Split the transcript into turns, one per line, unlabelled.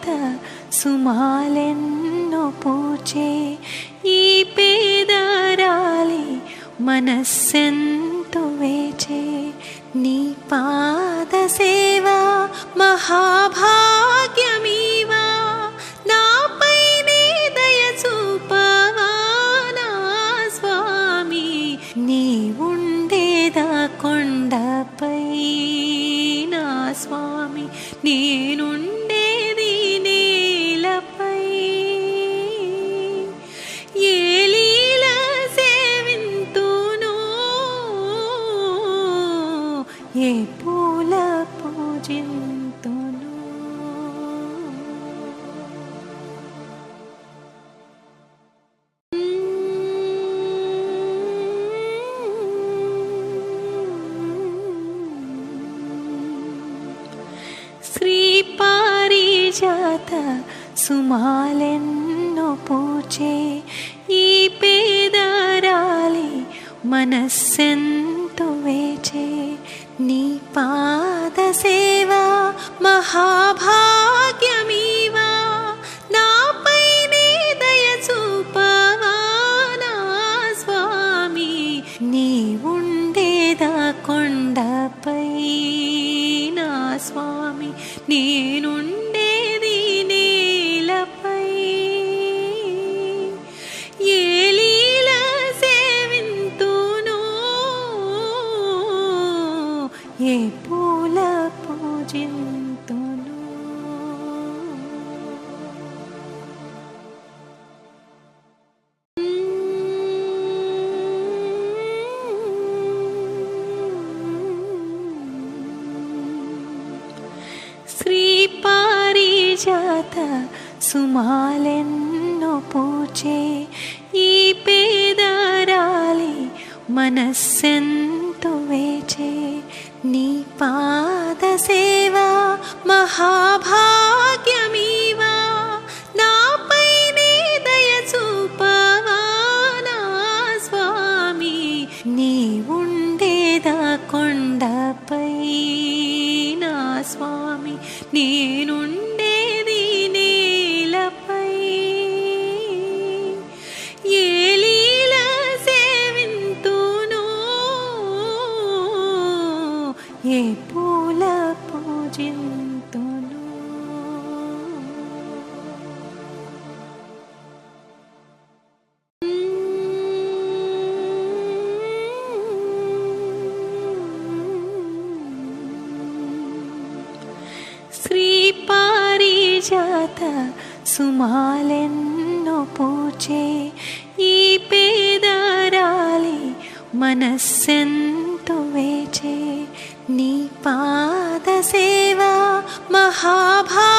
పారిజాత సుమాలెన్నో పూచే ఈ పేదరాలి మనస్సెంతో వేచే నీ పాద సేవా మహాభాగ్యమీవా నాపైనే దయ చూపవా నా స్వామి నీ ఉండేదా కొండపై నా స్వామి నేనుండేది నేలపై ఏ లీల సేవింతునో ఏ పూల పూజింతునో శ్రీ పారిజాత సుమాలెన్నో పూచే ఈ పేదరాలి మనస్సెంతో వేచే నీ పాద సేవా మహాభాగ్యమీవా నాపైనే దయ చూపవా నా స్వామి నీ ఉండేదా కొండపై నా స్వామి నేనుండేది నేలపై ఏ లీల సేవింతునో ఏ పూల పూజింతునో శ్రీ పారిజాత సుమాలెన్నో పూచే ఈ పేదరాలి మనస్సెంతో వేచే నీ పాద సేవా మహాభాగ్యమీవా నాపైనే దయ చూపవా నా స్వామి నీ ఉండేదా కొండపై నా స్వామి నేనుండేది నేలపై ఏ లీల సేవింతునో ఏ పూల పూజింతునో శ్రీ పారిజాత సుమాలెన్నో పూచే ఈ పేదరాలి మనస్సెంతో వేచే నీ పాద సేవా మహాభా